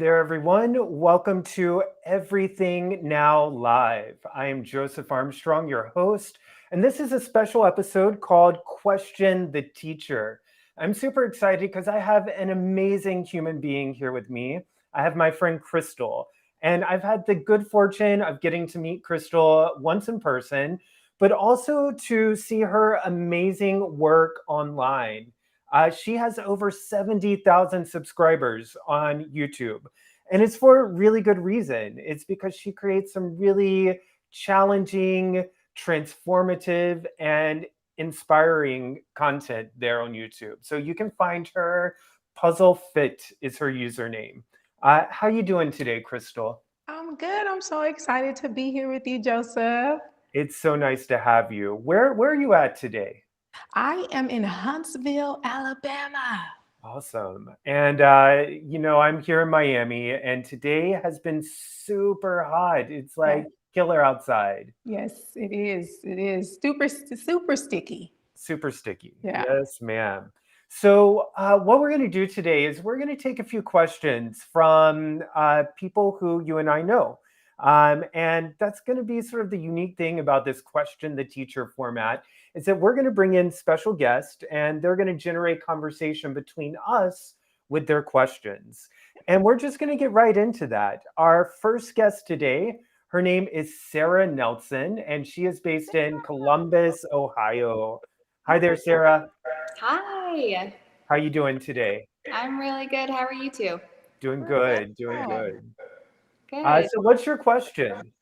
there, everyone. Welcome to Everything Now Live. I am Joseph Armstrong, your host, and this is a special episode called Question the Teacher. I'm super excited because I have an amazing human being here with me. I have my friend Crystal, and I've had the good fortune of getting to meet Crystal once in person, but also to see her amazing work online. She has over 70,000 subscribers on YouTube. And it's for a really good reason. It's because she creates some really challenging, transformative, and inspiring content there on YouTube. So you can find her. Puzzle Fit is her username. How you doing today, Crystal? I'm good. I'm so excited to be here with you, Joseph. It's so nice to have you. Where are you at today? I am in Huntsville, Alabama. Awesome. And, I'm here in Miami, and today has been super hot. It's Yeah. like killer outside, Yes, it is. It is super sticky. super sticky. Yeah. Yes, ma'am. So, what we're going to do today is we're going to take a few questions from people who you and I know. And that's going to be sort of the unique thing about this question the teacher format is that we're going to bring in special guests and they're going to generate conversation between us with their questions. And we're just going to get right into that. Our first guest today, her name is Sarah Nelson, and she is based in Columbus, Ohio. Hi there, Sarah. Hi, How you doing today? I'm really good. How are you two? Doing We're good. good, doing good. Good. So what's your question?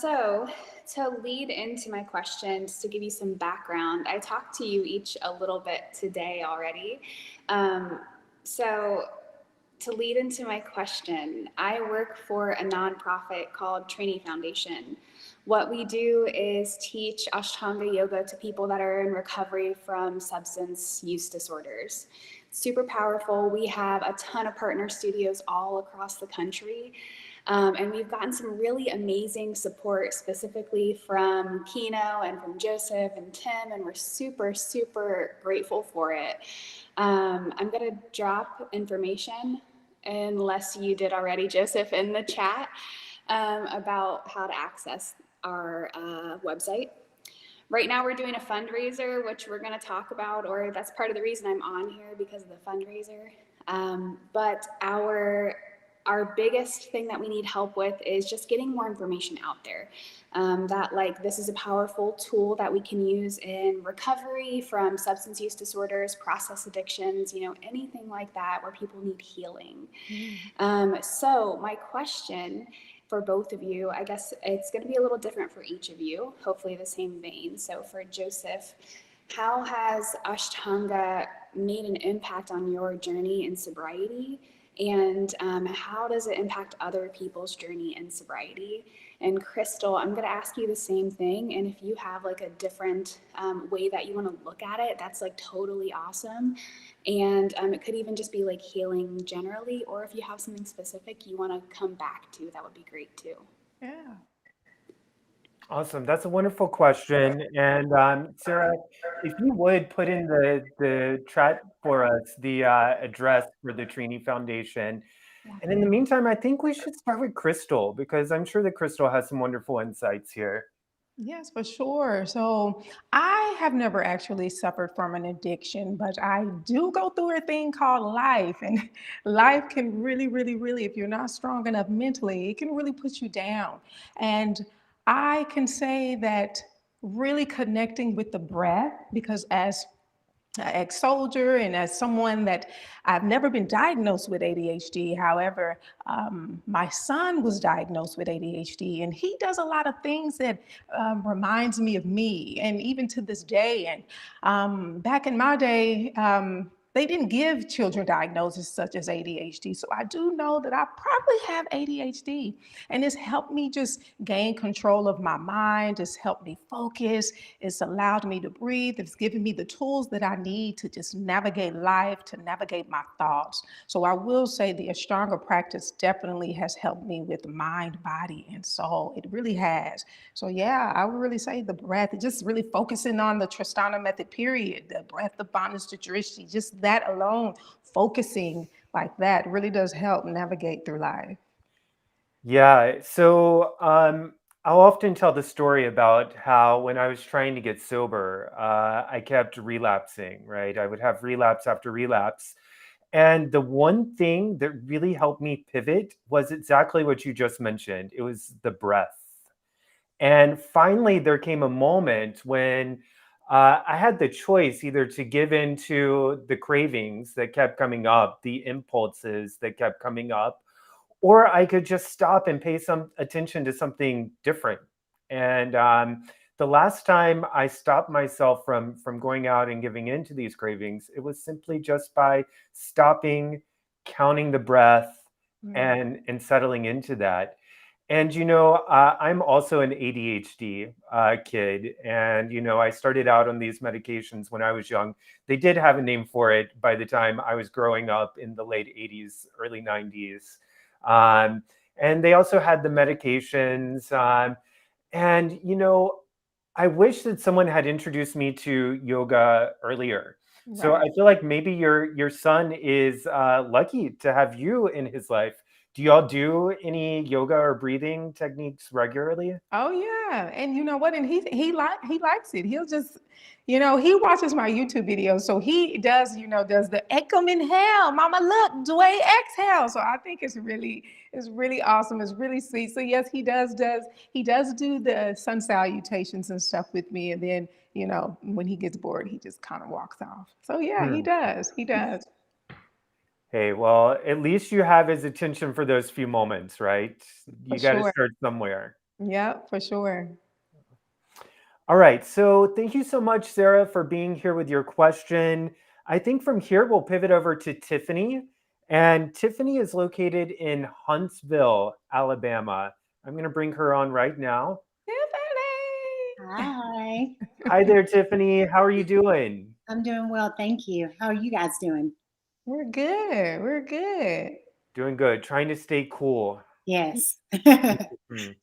So to lead into my question, just to give you some background, I talked to you each a little bit today already. So to lead into my question, I work for a nonprofit called Trinity Foundation. What we do is teach Ashtanga yoga to people that are in recovery from substance use disorders. Super powerful. We have a ton of partner studios all across the country. And we've gotten some really amazing support specifically from Kino and from Joseph and Tim, and we're super grateful for it. I'm going to drop information, unless you did already, Joseph, in the chat about how to access our website. Right now, we're doing a fundraiser, which we're going to talk about, or that's part of the reason I'm on here because of the fundraiser. But our biggest thing that we need help with is just getting more information out there. That this is a powerful tool that we can use in recovery from substance use disorders, process addictions, anything like that where people need healing. So my question for both of you, I guess it's going to be a little different for each of you, hopefully the same vein. So for Joseph, how has Ashtanga made an impact on your journey in sobriety? And how does it impact other people's journey in sobriety? And Crystal, I'm going to ask you the same thing. And if you have a different way that you want to look at it, that's totally awesome. And it could even just be healing generally, or if you have something specific you want to come back to, that would be great too. Yeah. Awesome. That's a wonderful question. And Sarah, if you would put in the chat for us the address for the Trini Foundation. Yeah. And in the meantime, I think we should start with Crystal because I'm sure that Crystal has some wonderful insights here. Yes, for sure. So I have never actually suffered from an addiction, but I do go through a thing called life. And life can really, if you're not strong enough mentally, it can really put you down. And I can say that really connecting with the breath, because as ex-soldier and as someone that I've never been diagnosed with ADHD. However, my son was diagnosed with ADHD, and he does a lot of things that reminds me of me, and even to this day. And back in my day, they didn't give children diagnoses such as ADHD. So I do know that I probably have ADHD, and it's helped me just gain control of my mind. It's helped me focus. It's allowed me to breathe. It's given me the tools that I need to just navigate life, to navigate my thoughts. So I will say the Ashtanga practice definitely has helped me with mind, body, and soul. It really has. So yeah, I would really say the breath, just really focusing on the Tristana method, period. The breath of Bondage to Drishti, just that alone, focusing like that really does help navigate through life. Yeah. So I'll often tell the story about how when I was trying to get sober, I kept relapsing, right? I would have relapse after relapse. And the one thing that really helped me pivot was exactly what you just mentioned. It was the breath. And finally, there came a moment when I had the choice either to give in to the cravings that kept coming up, the impulses that kept coming up, or I could just stop and pay some attention to something different. And the last time I stopped myself from going out and giving in to these cravings, it was simply just by stopping, counting the breath, Mm. and settling into that. And I'm also an ADHD kid, and I started out on these medications when I was young. They did have a name for it by the time I was growing up in the late '80s, early '90s. Um, and they also had the medications. And I wish that someone had introduced me to yoga earlier. So I Right. feel like maybe your son is lucky to have you in his life. Do y'all do any yoga or breathing techniques regularly? Oh yeah, and you know what? And he likes it. He'll just, he watches my YouTube videos, so he does, does the Ekam inhale, Mama look, Dway exhale. So I think it's really awesome. It's really sweet. So yes, he does do the sun salutations and stuff with me, and then when he gets bored, he just kind of walks off. So yeah, he Hmm. does. He does Hey, well, at least you have his attention for those few moments, right? for You got to sure. start somewhere. Yeah, for sure. All right. So thank you so much, Sarah, for being here with your question. I think from here we'll pivot over to Tiffany. And Tiffany is located in Huntsville, Alabama. I'm going to bring her on right now. Tiffany. Hi, Hi there, Tiffany. How are you doing? I'm doing well, thank you. How are you guys doing? We're good. We're good. Doing good. Trying to stay cool. Yes. Hmm.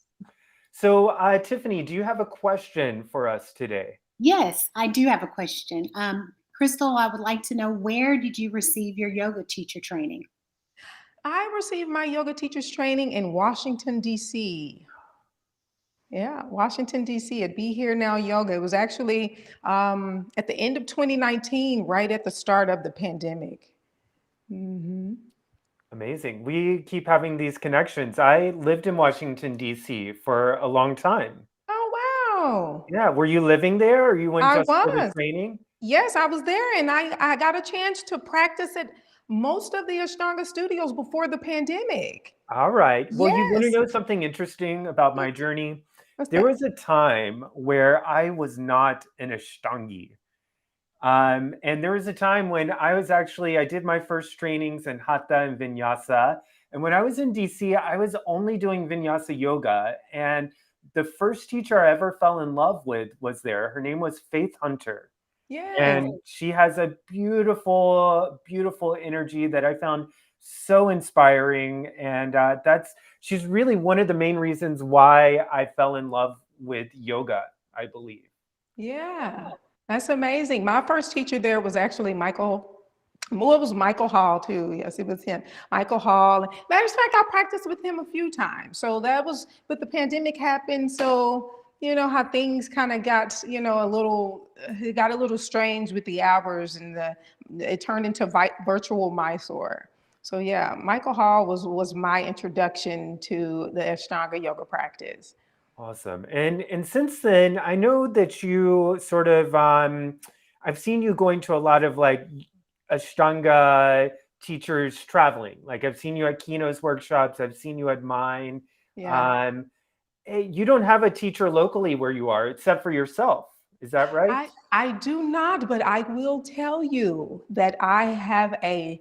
So, Tiffany, do you have a question for us today? Yes, I do have a question. Crystal, I would like to know, where did you receive your yoga teacher training? I received my yoga teacher's training in Washington, D.C. Yeah, Washington, D.C. at Be Here Now Yoga. It was actually at the end of 2019, right at the start of the pandemic. Hmm. Amazing. We keep having these connections. I lived in Washington, D.C. for a long time. Oh, wow. Yeah. Were you living there or you went I just for the was. training? Yes, I was there, and I got a chance to practice at most of the Ashtanga studios before the pandemic. All right. Well, you want to Yes. know something interesting about Yeah. my journey? What's There that? was a time where I was not an Ashtangi. And there was a time when I did my first trainings in Hatha and Vinyasa. And when I was in DC, I was only doing Vinyasa yoga. And the first teacher I ever fell in love with was there. Her name was Faith Hunter. Yes. And she has a beautiful, beautiful energy that I found so inspiring. And she's really one of the main reasons why I fell in love with yoga, I believe. Yeah. That's amazing. My first teacher there was actually Michael. Well, it was Michael Hall too. Yes, it was him. Michael Hall. Matter of fact, I practiced with him a few times. So that was, but the pandemic happened. So you know how things kind of got, it got a little strange with the hours, and it turned into virtual Mysore. So yeah, Michael Hall was my introduction to the Ashtanga yoga practice. Awesome. And since then, I know that you sort of I've seen you going to a lot of like Ashtanga teachers traveling. Like I've seen you at Kino's workshops, I've seen you at mine. Yeah. Um you don't have a teacher locally where you are except for yourself. Is that right? I do not, but I will tell you that I have a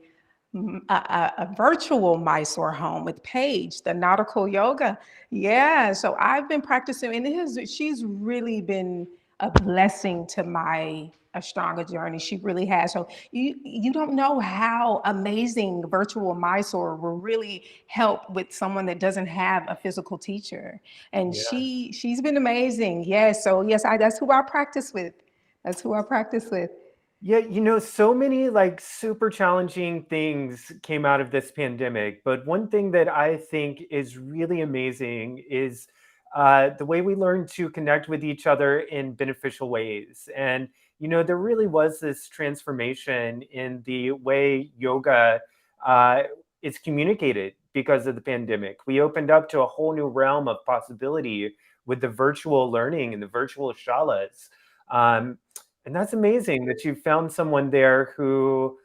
virtual Mysore home with Paige, the nautical yoga. Yeah, so I've been practicing, and she's really been a blessing to my Ashtanga journey. She really has. So you don't know how amazing virtual Mysore will really help with someone that doesn't have a physical teacher. And Yeah. she's been amazing. Yes. So yes, that's who I practice with. That's who I practice with. Yeah, so many like super challenging things came out of this pandemic. But one thing that I think is really amazing is the way we learn to connect with each other in beneficial ways. And, there really was this transformation in the way yoga uh, is communicated because of the pandemic. We opened up to a whole new realm of possibility with the virtual learning and the virtual shalas. Um, and that's amazing that you found someone there who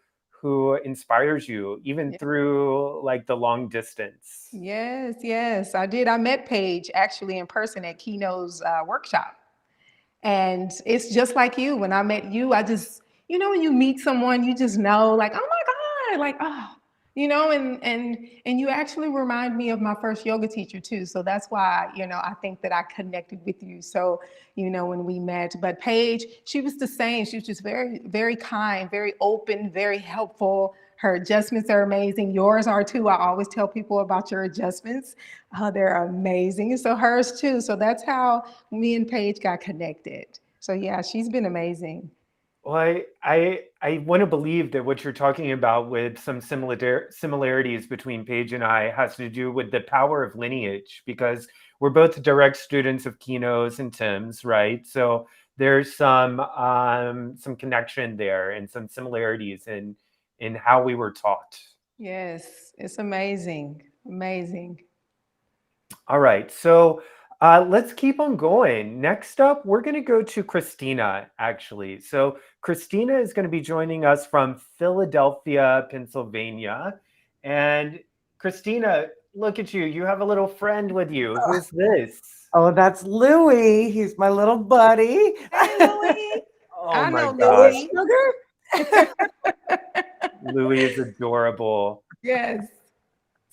inspires you even Yeah. through like the long distance. Yes, yes, I did. I met Paige actually in person at Kino's workshop. And it's just like you. When I met you, I just, when you meet someone, you just know, like, oh my God, like, oh, and you actually remind me of my first yoga teacher too. So that's why, I think that I connected with you. So, when we met. But Paige, she was the same. She was just very, very kind, very open, very helpful. Her adjustments are amazing. Yours are too. I always tell people about your adjustments. They're amazing. And so hers too. So that's how me and Paige got connected. So yeah, she's been amazing. Well, I want to believe that what you're talking about with some similarities between Paige and I has to do with the power of lineage because we're both direct students of Kino's and Tim's, right? So there's some connection there and some similarities in how we were taught. Yes, it's amazing. Amazing. All right, so let's keep on going. Next up, we're going to go to Christina, actually. So, Christina is going to be joining us from Philadelphia, Pennsylvania. And Christina, look at you. You have a little friend with you. Who is this? Oh, that's Louie. He's my little buddy. Hey, Louie. Oh I my know gosh. Louie. Sugar. Louis is adorable. Yes.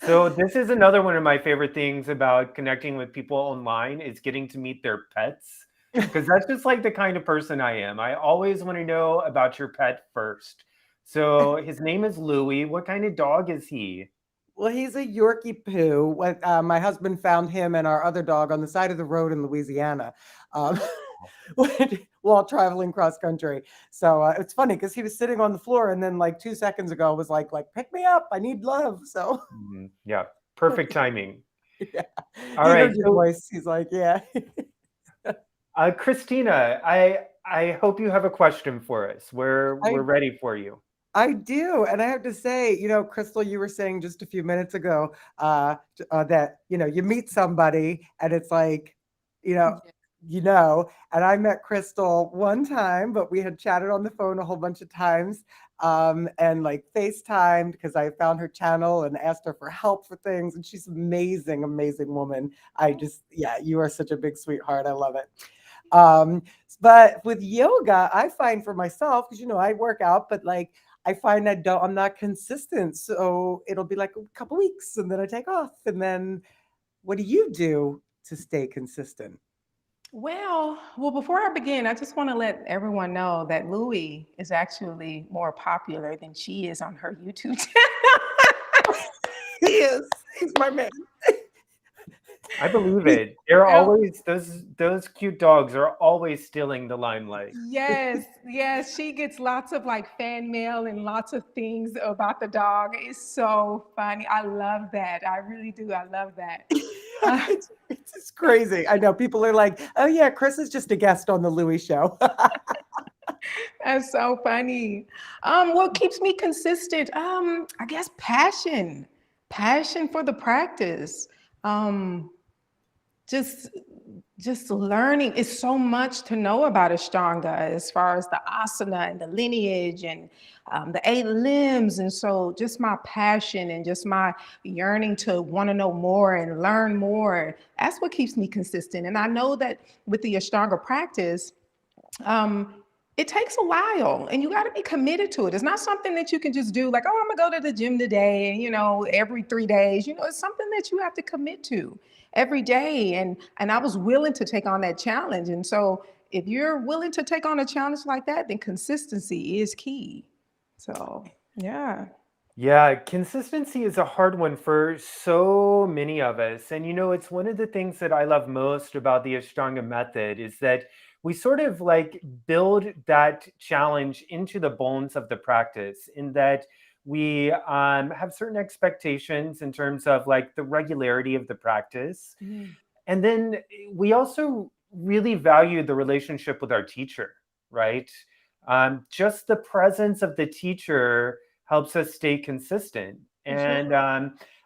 So this is another one of my favorite things about connecting with people online is getting to meet their pets because that's just like the kind of person I am. I always want to know about your pet first. So his name is Louis. What kind of dog is he? Well, he's a Yorkie poo. My husband found him and our other dog on the side of the road in Louisiana um, while traveling cross country. So it's funny because he was sitting on the floor and then like 2 seconds ago was like pick me up. I need love. So Yeah, perfect timing. yeah, All he right, heard your so voice. He's like, yeah. Christina, I hope you have a question for us. We're ready for you. I do. And I have to say, Crystal, you were saying just a few minutes ago that, you meet somebody and it's like, you know, and I met Crystal one time, but we had chatted on the phone a whole bunch of times and like FaceTimed because I found her channel and asked her for help for things. And she's amazing, amazing woman. You are such a big sweetheart. I love it. But with yoga, I find for myself, because, I work out, but like, I find I'm not consistent. So it'll be like a couple weeks and then I take off. And then what do you do to stay consistent? Well, before I begin, I just want to let everyone know that Louie is actually more popular than she is on her YouTube channel. He is. He's my man. I believe it. They're always those cute dogs are always stealing the limelight. Yes, yes, she gets lots of like fan mail and lots of things about the dog. It's so funny. I love that. I really do. I love that. It's just crazy. I know people are like, oh yeah, Chris is just a guest on the Louie show. That's so funny. What keeps me consistent? I guess passion for the practice. Um, just learning. It's so much to know about Ashtanga as far as the asana and the lineage and the 8 limbs. And so just my passion and just my yearning to want to know more and learn more, that's what keeps me consistent. And I know that with the Ashtanga practice, it takes a while and you got to be committed to it. It's not something that you can just do like, oh, I'm gonna go to the gym today and every 3 days. It's something that you have to commit to every day. And I was willing to take on that challenge. And so if you're willing to take on a challenge like that, then consistency is key. So yeah. Yeah, consistency is a hard one for so many of us. And it's one of the things that I love most about the Ashtanga method is that we sort of like build that challenge into the bones of the practice, in that we have certain expectations in terms of like the regularity of the practice. Mhm. And then we also really value the relationship with our teacher, right? Just the presence of the teacher helps us stay consistent. For sure. And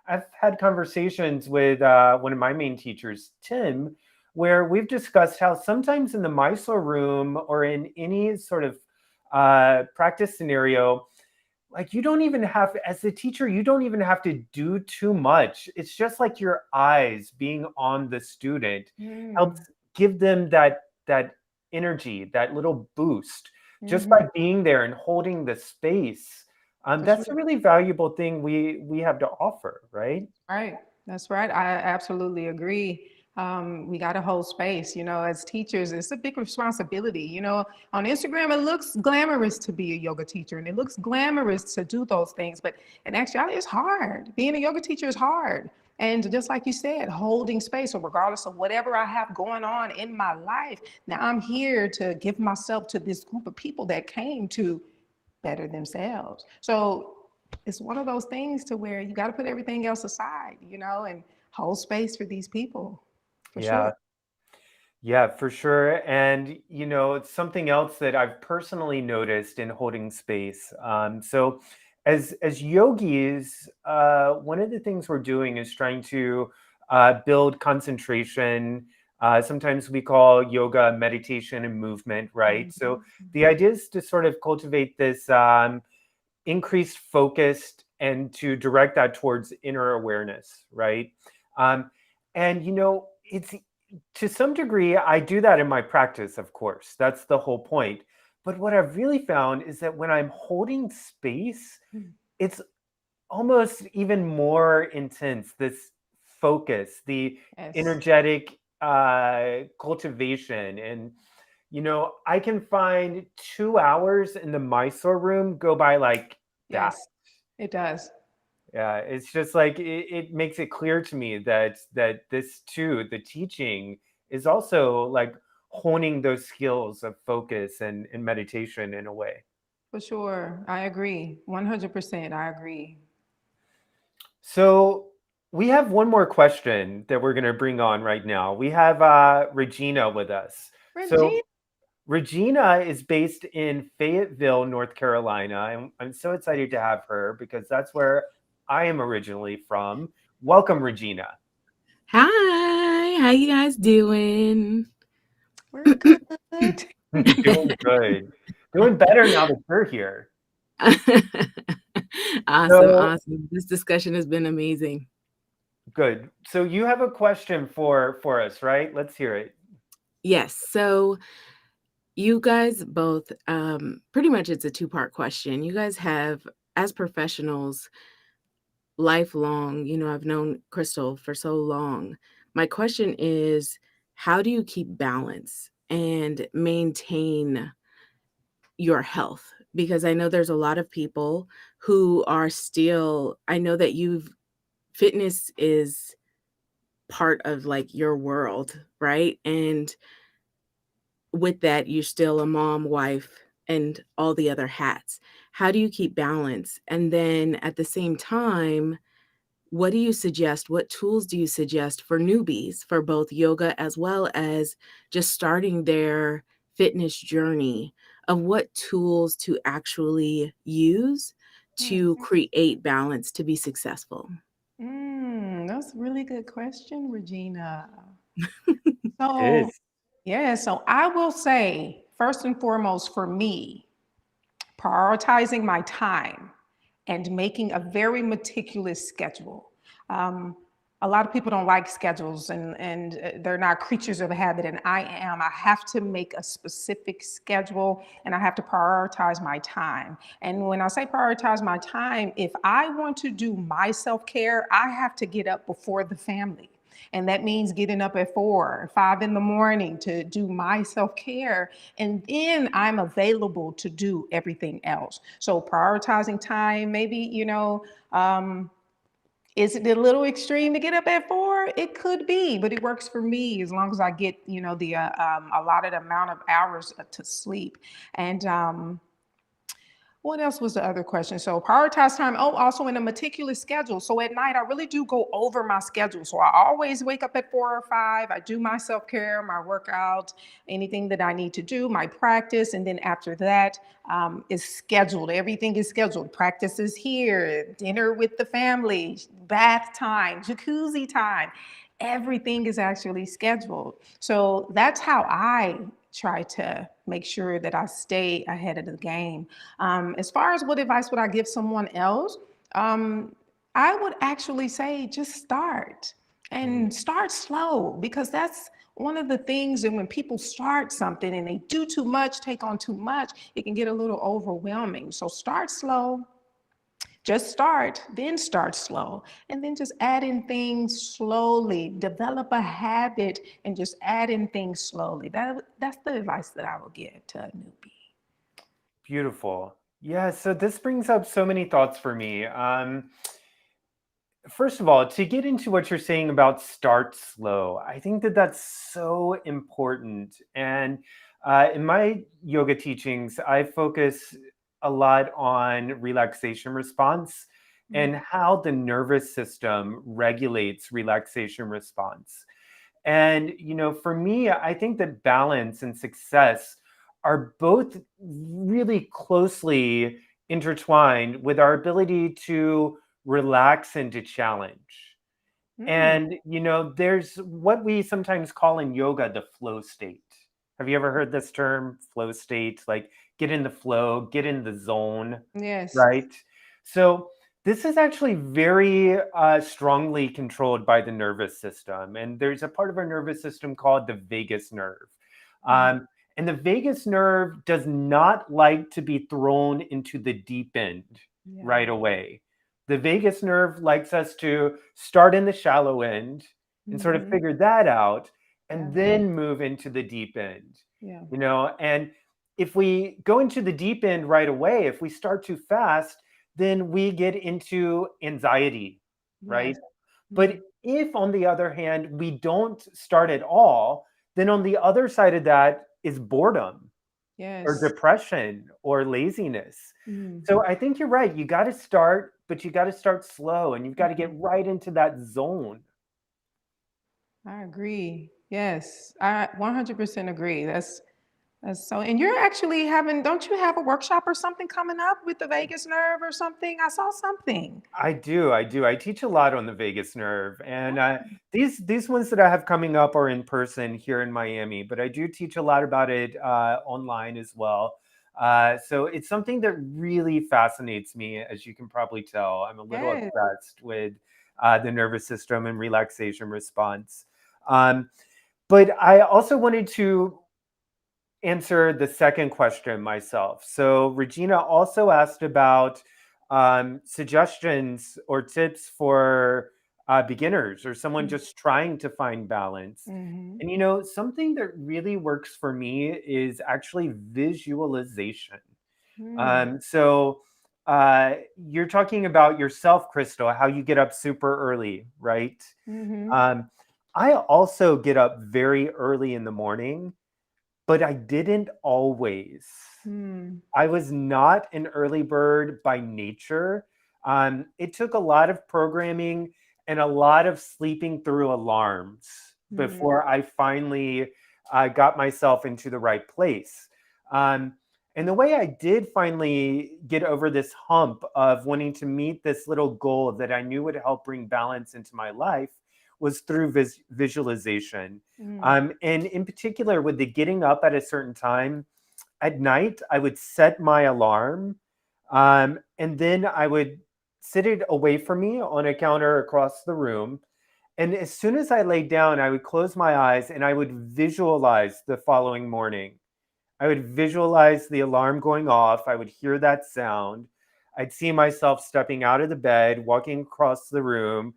I've had conversations with one of my main teachers, Tim, where we've discussed how sometimes in the Mysore room or in any sort of practice scenario, like you don't even have, as a teacher, you don't even have to do too much. It's just like your eyes being on the student helps Mm. give them that energy, that little boost, just Mhm. by being there and holding the space. For That's a sure. really valuable thing we have to offer, right? Right. That's right. I absolutely agree. We got to hold space. As teachers, it's a big responsibility. On Instagram, it looks glamorous to be a yoga teacher and it looks glamorous to do those things. But in actuality, it's hard. Being a yoga teacher is hard. And just like you said, holding space. So, regardless of whatever I have going on in my life, now I'm here to give myself to this group of people that came to better themselves. So it's one of those things to where you got to put everything else aside, and hold space for these people, for Yeah. sure. Yeah, for sure. And, it's something else that I've personally noticed in holding space. So, as yogis, one of the things we're doing is trying to build concentration. Sometimes we call yoga meditation and movement, right? So, Mhm. the idea is to sort of cultivate this increased focus and to direct that towards inner awareness, right? Um, and, it's to some degree, I do that in my practice, of course. That's the whole point. But what I've really found is that when I'm holding space, Mhm. it's almost even more intense. This focus, the Yes. energetic cultivation. And, I can find 2 hours in the Mysore room go by like that. Yes, it does. Yeah, it's just like it makes it clear to me that this too, the teaching is also like honing those skills of focus and meditation in a way. For sure. I agree. 100%. I agree. So we have one more question that we're going to bring on right now. We have Regina with us. Regina. So Regina is based in Fayetteville, North Carolina, and I'm so excited to have her because that's where I am originally from. Welcome, Regina. Hi, how you guys doing? We're good. Doing good. Doing better now that you're here. Awesome, So awesome. This discussion has been amazing. good. So you have a question for us, right? Let's hear it. Yes, so you guys both, pretty much it's a two-part question. You guys have, as professionals, lifelong, I've known Crystal for so long. My question is, how do you keep balance and maintain your health? Because I know there's a lot of people who are still, I know that fitness is part of like your world, right? And with that, you're still a mom, wife, and all the other hats. How do you keep balance? And then at the same time, what do you suggest? What tools do you suggest for newbies for both yoga as well as just starting their fitness journey, of what tools to actually use to create balance to be successful? That's a really good question, Regina. It So, is. yeah, so I will say, first and foremost, for me, prioritizing my time and making a very meticulous schedule. Um, a lot of people don't like schedules and they're not creatures of habit, and I am. I have to make a specific schedule and I have to prioritize my time. And when I say prioritize my time, if I want to do my self care, I have to get up before the family. And that means getting up at 4, 5 in the morning to do my self care. And then I'm available to do everything else. So prioritizing time, maybe, Is it a little extreme to get up at 4? It could be, but it works for me as long as I get, the allotted amount of hours to sleep. And what else was the other question? So prioritize time. Oh, also in a meticulous schedule. So at night, I really do go over my schedule. So I always wake up at 4 or 5. I do my self-care, my workout, anything that I need to do, my practice. And then after that is scheduled. Everything is scheduled. Practice is here, dinner with the family, bath time, jacuzzi time. Everything is actually scheduled. So that's how I try to make sure that I stay ahead of the game. As far as what advice would I give someone else, I would actually say just start and start slow, because that's one of the things that when people start something and they do too much, take on too much, it can get a little overwhelming. So start slow. Just start, then start slow, and then just add in things slowly. Develop a habit and just add in things slowly. That's the advice that I would give to a newbie. Beautiful. Yeah, so this brings up so many thoughts for me. First of all, to get into what you're saying about start slow, I think that that's so important. And in my yoga teachings, I focus a lot on relaxation response and how the nervous system regulates relaxation response. And, for me, I think that balance and success are both really closely intertwined with our ability to relax and to challenge. And, there's what we sometimes call in yoga the flow state. Have you ever heard this term, flow state? Like get in the flow, get in the zone, Yes. right? So this is actually very strongly controlled by the nervous system. And there's a part of our nervous system called the vagus nerve. Um, and the vagus nerve does not like to be thrown into the deep end right away. The vagus nerve likes us to start in the shallow end and sort of figure that out and then move into the deep end. Yeah. And if we go into the deep end right away, if we start too fast, then we get into anxiety, right? Yes. But if, on the other hand, we don't start at all, then on the other side of that is boredom or Yes. depression or laziness. Mm. So I think you're right. You got to start, but you got to start slow and you've got to get right into that zone. I agree. Yes, I 100% agree. That's so. And you're actually having, don't you have a workshop or something coming up with the vagus nerve or something? I saw something. I do. I teach a lot on the vagus nerve, and these ones that I have coming up are in person here in Miami, but I do teach a lot about it online as well. So it's something that really fascinates me, as you can probably tell. I'm a little Yes. obsessed with the nervous system and relaxation response. Um, but I also wanted to answer the second question myself. So Regina also asked about suggestions or tips for beginners or someone just trying to find balance. Mm-hmm. And something that really works for me is actually visualization. So you're talking about yourself, Crystal, how you get up super early, right? Mm-hmm. I also get up very early in the morning, but I didn't always. I was not an early bird by nature. It took a lot of programming and a lot of sleeping through alarms before I finally got myself into the right place. And the way I did finally get over this hump of wanting to meet this little goal that I knew would help bring balance into my life was through visualization. And in particular, with the getting up at a certain time, at night, I would set my alarm, and then I would sit it away from me on a counter across the room. And as soon as I laid down, I would close my eyes and I would visualize the following morning. I would visualize the alarm going off. I would hear that sound. I'd see myself stepping out of the bed, walking across the room,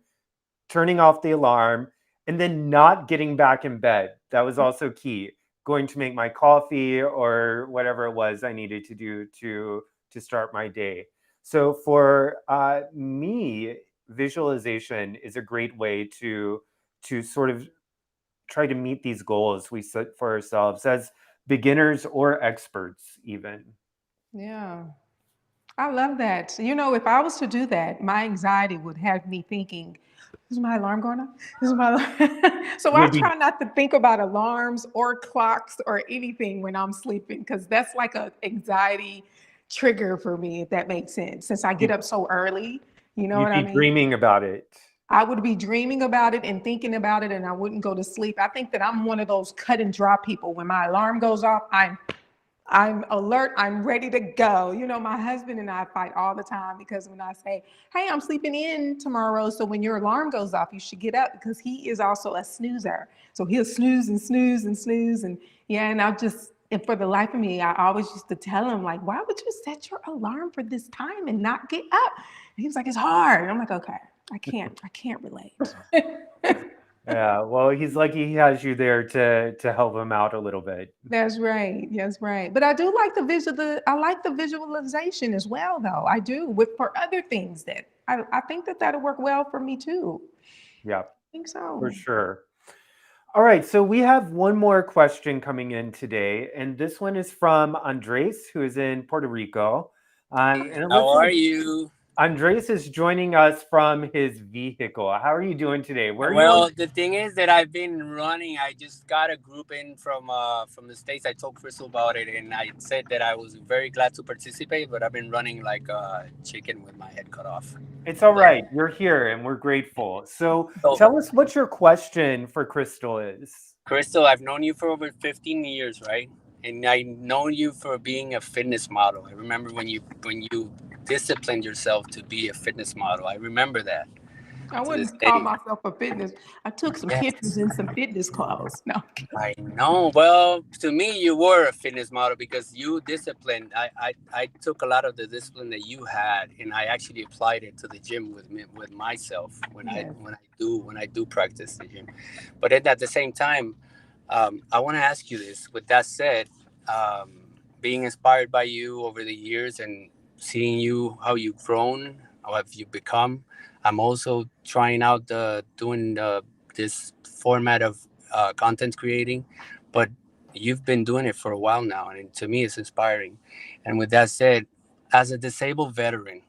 turning off the alarm, and then not getting back in bed. That was also key. Going to make my coffee or whatever it was I needed to do to start my day. So for me, visualization is a great way to sort of try to meet these goals we set for ourselves as beginners or experts even. Yeah. I love that. So, if I was to do that, my anxiety would have me thinking, is my alarm going off? Is my alarm? So I You'll be try not to think about alarms or clocks or anything when I'm sleeping because that's like a anxiety trigger for me, if that makes sense. Since I get you'd, up so early, you know you'd what I be mean? dreaming about it. I would be dreaming about it and thinking about it and I wouldn't go to sleep. I think that I'm one of those cut and dry people. When my alarm goes off, I'm alert. I'm ready to go. My husband and I fight all the time because when I say, hey, I'm sleeping in tomorrow, so when your alarm goes off, you should get up, because he is also a snoozer. So he'll snooze and snooze and snooze. And yeah, and for the life of me, I always used to tell him, like, why would you set your alarm for this time and not get up? And he was like, it's hard. And I'm like, okay, I can't relate. Yeah, well, he's lucky he has you there to help him out a little bit. That's right. That's right. But I do like I like the visualization as well, though. I do for other things that I think that that'll work well for me too. Yeah, I think for so. sure. All right, so we have one more question coming in today, and this one is from Andres, who is in Puerto Rico. And it How looks are like you? Andres is joining us from his vehicle. How are you doing today? Where are you on? Well, the thing is that I've been running. I just got a group in from the States. I told Crystal about it, and I said that I was very glad to participate, but I've been running like a chicken with my head cut off. It's all Yeah. right. You're here, and we're grateful. So So, tell us what your question for Crystal is. Crystal, I've known you for over 15 years, right? And I know you for being a fitness model. I remember when you disciplined yourself to be a fitness model. I remember that I to this wouldn't call day. myself a fitness. I took some Yes. pictures in some fitness clothes. No. I know. Well, to me, you were a fitness model because you disciplined. I took a lot of the discipline that you had, and I actually applied it to the gym with myself Yes. when I do practice the gym. But then at the same time, I want to ask you this. With that said, being inspired by you over the years and seeing you how you've grown, how have you become, I'm also trying out doing this format of content creating, but you've been doing it for a while now, and to me, it's inspiring. And with that said, as a disabled veteran,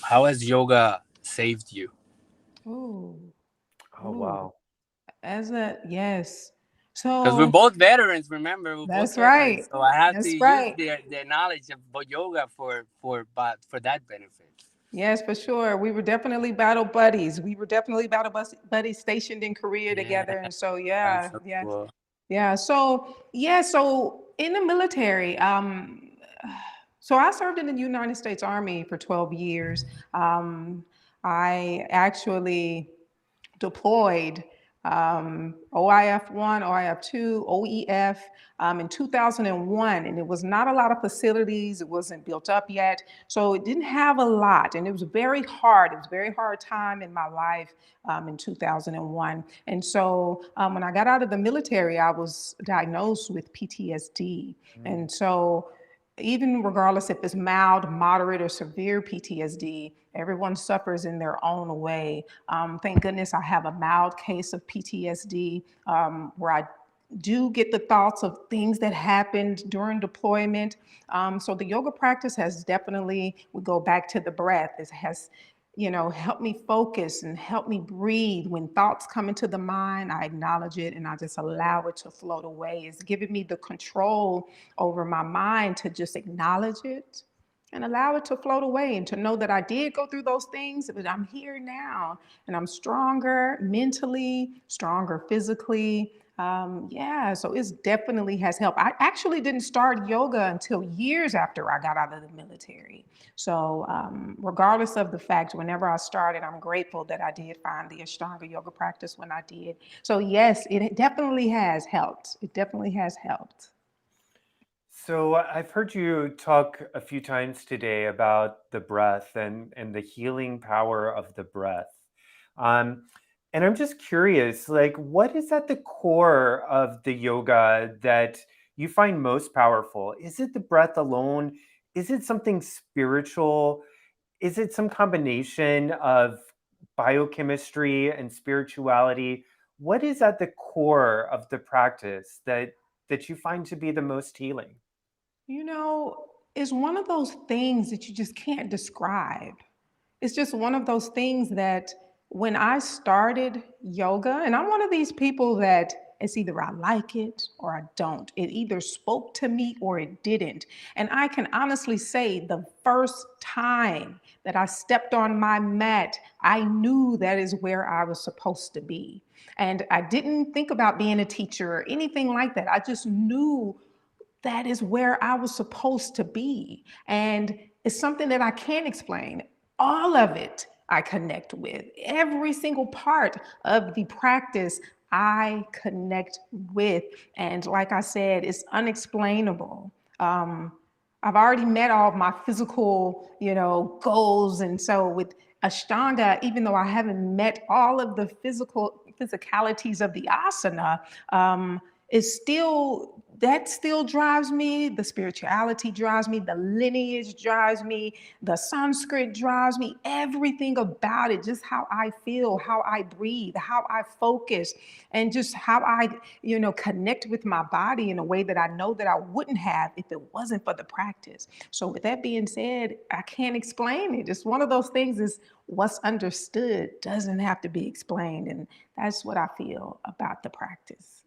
how has yoga saved you? Oh, Oh, oh. wow. Yes. Because we're So both veterans, remember, we're both that's veterans, right. so I have to That's use right. their knowledge about yoga for that benefit. Yes, for sure. We were definitely battle buddies. We were definitely buddies stationed in Korea Yeah, together. And so, that's yeah, so yeah, cool. yeah. So in the military, so I served in the United States Army for 12 years. I actually deployed OIF 1, OIF 2, OEF in 2001. And it was not a lot of facilities. It wasn't built up yet. So it didn't have a lot. And it was very hard. It was a very hard time in my life in 2001. And so when I got out of the military, I was diagnosed with PTSD. Mm. And so even regardless if it's mild, moderate, or severe PTSD, everyone suffers in their own way. Thank goodness I have a mild case of PTSD where I do get the thoughts of things that happened during deployment. So the yoga practice has definitely, we go back to the breath, it has help me focus and help me breathe. When thoughts come into the mind, I acknowledge it and I just allow it to float away. It's giving me the control over my mind to just acknowledge it and allow it to float away and to know that I did go through those things, but I'm here now and I'm stronger mentally, stronger physically. Yeah, so it definitely has helped. I actually didn't start yoga until years after I got out of the military. So, regardless of the fact, whenever I started, I'm grateful that I did find the Ashtanga yoga practice when I did. So, yes, it definitely has helped. It definitely has helped. So I've heard you talk a few times today about the breath and the healing power of the breath. Um, and I'm just curious, like, what is at the core of the yoga that you find most powerful? Is it the breath alone? Is it something spiritual? Is it some combination of biochemistry and spirituality. What is at the core of the practice that you find to be the most healing? You know, it's one of those things that you just can't describe. It's just one of those things that when I started yoga, and I'm one of these people that it's either I like it or I don't. It either spoke to me or it didn't. And I can honestly say the first time that I stepped on my mat, I knew that is where I was supposed to be. And I didn't think about being a teacher or anything like that. I just knew that is where I was supposed to be. And it's something that I can't explain. All of it I connect with. Every single part of the practice I connect with. And like I said, it's unexplainable. I've already met all of my physical, goals. And so with Ashtanga, even though I haven't met all of the physicalities of the asana, is still that still drives me. The spirituality drives me. The lineage drives me. The Sanskrit drives me. Everything about it, just how I feel, how I breathe, how I focus, and just how I, connect with my body in a way that I know that I wouldn't have if it wasn't for the practice. So with that being said, I can't explain it. It's one of those things is what's understood doesn't have to be explained. And that's what I feel about the practice.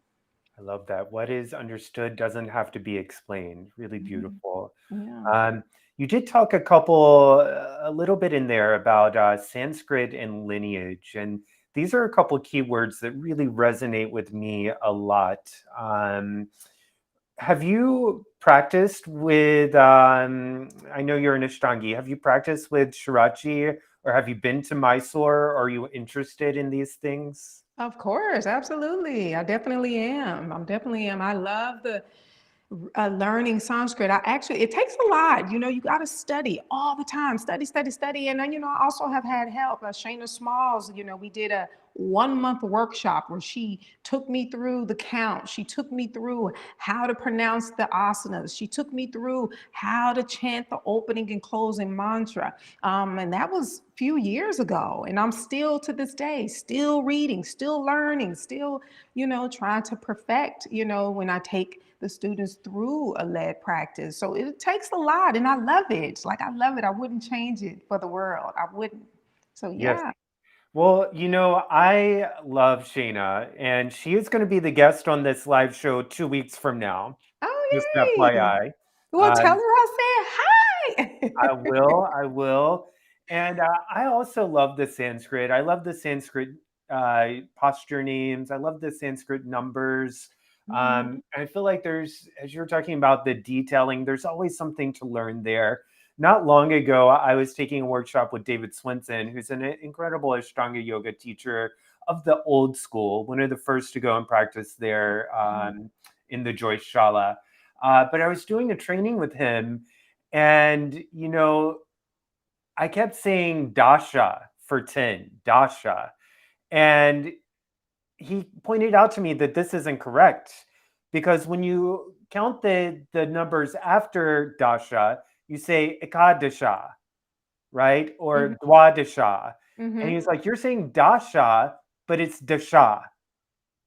I love that. What is understood doesn't have to be explained. Really beautiful. Yeah. You did talk a little bit in there about Sanskrit and lineage, and these are a couple keywords that really resonate with me a lot. Have you practiced with? I know you're an Ashtangi. Have you practiced with Shirachi, or have you been to Mysore? Are you interested in these things? Of course, absolutely. I definitely am. I love the learning Sanskrit. It takes a lot. You got to study all the time, study, study, study. And then, I also have had help. Shayna Smalls, we did a 1-month workshop where she took me through the count. She took me through how to pronounce the asanas. She took me through how to chant the opening and closing mantra. And that was a few years ago. And I'm still to this day, still reading, still learning, still, trying to perfect, when I take the students through a lead practice. So it takes a lot and I love it. Like I love it. I wouldn't change it for the world. I wouldn't. So Yes. yeah. Well, I love Shayna, and she is going to be the guest on this live show 2 weeks from now. Just Oh, yay. FYI. Well, tell Um, her I said hi. I will. And I also love the Sanskrit. I love the Sanskrit posture names. I love the Sanskrit numbers. I feel like as you're talking about the detailing, there's always something to learn there. Not long ago, I was taking a workshop with David Swinson, who's an incredible Ashtanga yoga teacher of the old school, one of the first to go and practice there in the Joyce Shala. But I was doing a training with him, and I kept saying dasha for 10, dasha. And he pointed out to me that this isn't correct, because when you count the numbers after dasha, you say ekadasha, right? Or dwadasha. And he was like, you're saying dasha, but it's dasha.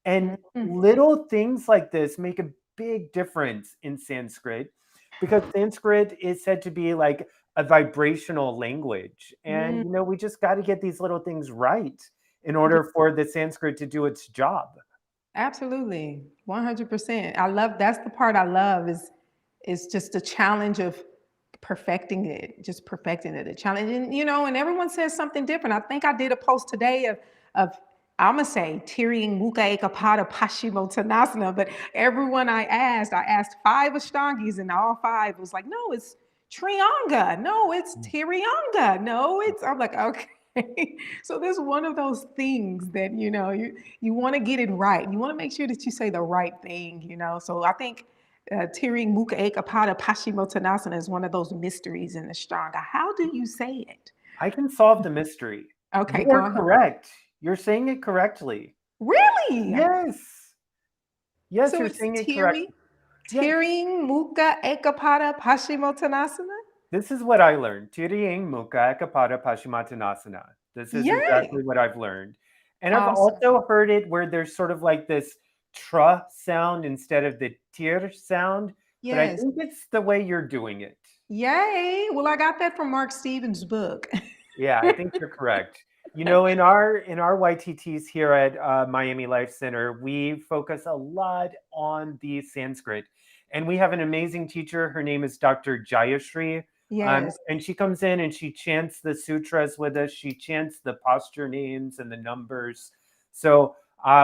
And little things like this make a big difference in Sanskrit, because Sanskrit is said to be like a vibrational language. And, we just got to get these little things right in order for the Sanskrit to do its job. Absolutely. 100%. That's the part I love is just the challenge of perfecting it, a challenge. And everyone says something different. I think I did a post today of I'm gonna say Tiriying Mukha Ekapada Paschimottanasana, but everyone I asked 5 Ashtangis, and all 5 was like, no, it's Triyanga. No, it's Tiriyanga. No, I'm like, okay. So there's one of those things that, you want to get it right. You want to make sure that you say the right thing, So I think Tiriying Mukha Ekapada Paschimottanasana is one of those mysteries in Ashtanga. How do you say it? I can solve the mystery. Okay, You go are ahead. correct. You're saying it correctly. Really? Yes. Yes, So you're it's saying it correctly. Yes. Tiriying Mukha Ekapada Paschimottanasana? This is what I learned. Tiriying Mukha Ekapada Paschimottanasana. This is Yay. exactly what I've learned. And I've Awesome. also heard it where there's sort of like this tra sound instead of the tir sound, but I Yes. think it's the way you're doing it. Yay. Well, I got that from Mark Stevens' book. Yeah, I think you're correct. In our YTTs here at Miami Life Center, we focus a lot on the Sanskrit, and we have an amazing teacher. Her name is Dr. Jayashri, Yes. and she comes in and she chants the sutras with us. She chants the posture names and the numbers. So,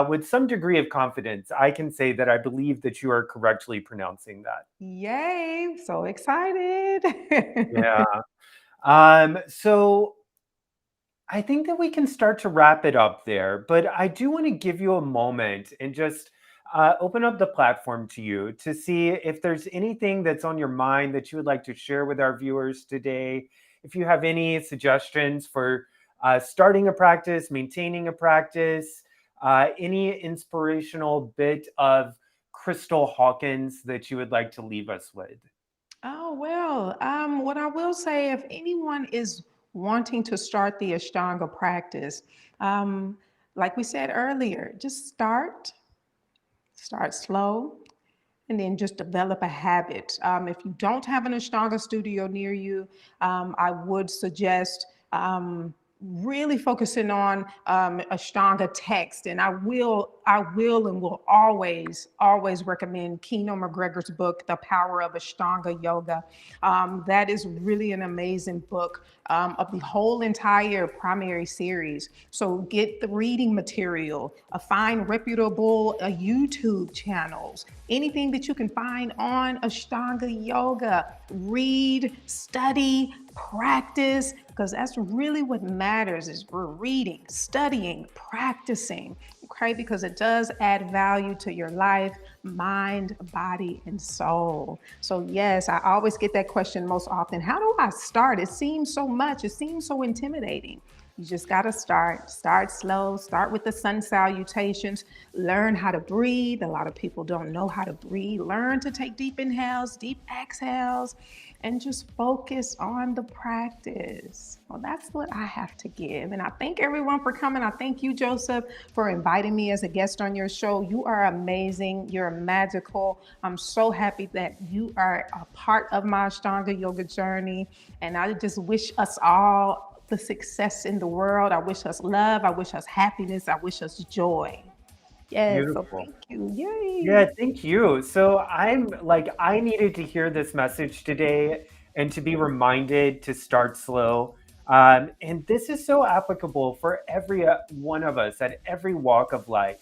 with some degree of confidence, I can say that I believe that you are correctly pronouncing that. Yay. So excited. Yeah. So I think that we can start to wrap it up there, but I do want to give you a moment and just open up the platform to you to see if there's anything that's on your mind that you would like to share with our viewers today. If you have any suggestions for starting a practice, maintaining a practice, any inspirational bit of Crystal Hawkins that you would like to leave us with. Oh, well, what I will say, if anyone is wanting to start the Ashtanga practice, um, like we said earlier, just start slow, and then just develop a habit. If you don't have an Ashtanga studio near you, I would suggest really focusing on Ashtanga text. And I will and will always recommend Keno McGregor's book, The Power of Ashtanga Yoga. That is really an amazing book of the whole entire primary series. So get the reading material, find reputable YouTube channels, anything that you can find on Ashtanga Yoga. Read, study, practice, because that's really what matters is we're reading, studying, practicing, okay? Because it does add value to your life, mind, body, and soul. So yes, I always get that question most often. How do I start? It seems so much, it seems so intimidating. You just got to start slow, start with the sun salutations, learn how to breathe. A lot of people don't know how to breathe. Learn to take deep inhales, deep exhales, and just focus on the practice. Well, that's what I have to give. And I thank everyone for coming. I thank you, Joseph, for inviting me as a guest on your show. You are amazing. You're magical. I'm so happy that you are a part of my Ashtanga yoga journey. And I just wish us all the success in the world. I wish us love. I wish us happiness. I wish us joy. Yes. So Beautiful. thank you. Yay. Yeah, thank you. So I needed to hear this message today and to be reminded to start slow. And this is so applicable for every one of us at every walk of life.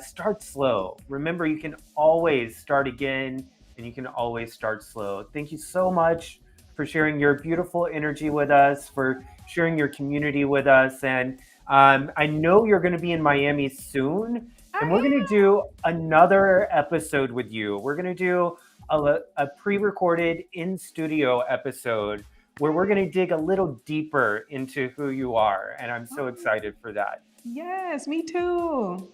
Start slow. Remember, you can always start again and you can always start slow. Thank you so much for sharing your beautiful energy with us, for sharing your community with us. And I know you're going to be in Miami soon. And we're going to do another episode with you. We're going to do a pre-recorded in-studio episode where we're going to dig a little deeper into who you are. And I'm so excited for that. Yes, me too.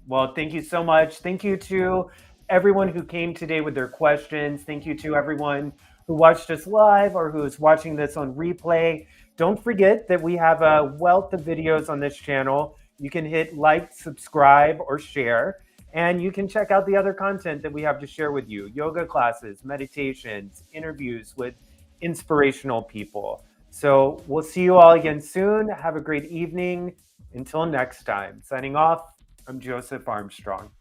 Well, thank you so much. Thank you to everyone who came today with their questions. Thank you to everyone who watched us live or who is watching this on replay. Don't forget that we have a wealth of videos on this channel. You can hit like, subscribe, or share, and you can check out the other content that we have to share with you. Yoga classes, meditations, interviews with inspirational people. So we'll see you all again soon. Have a great evening. Until next time. Signing off, I'm Joseph Armstrong.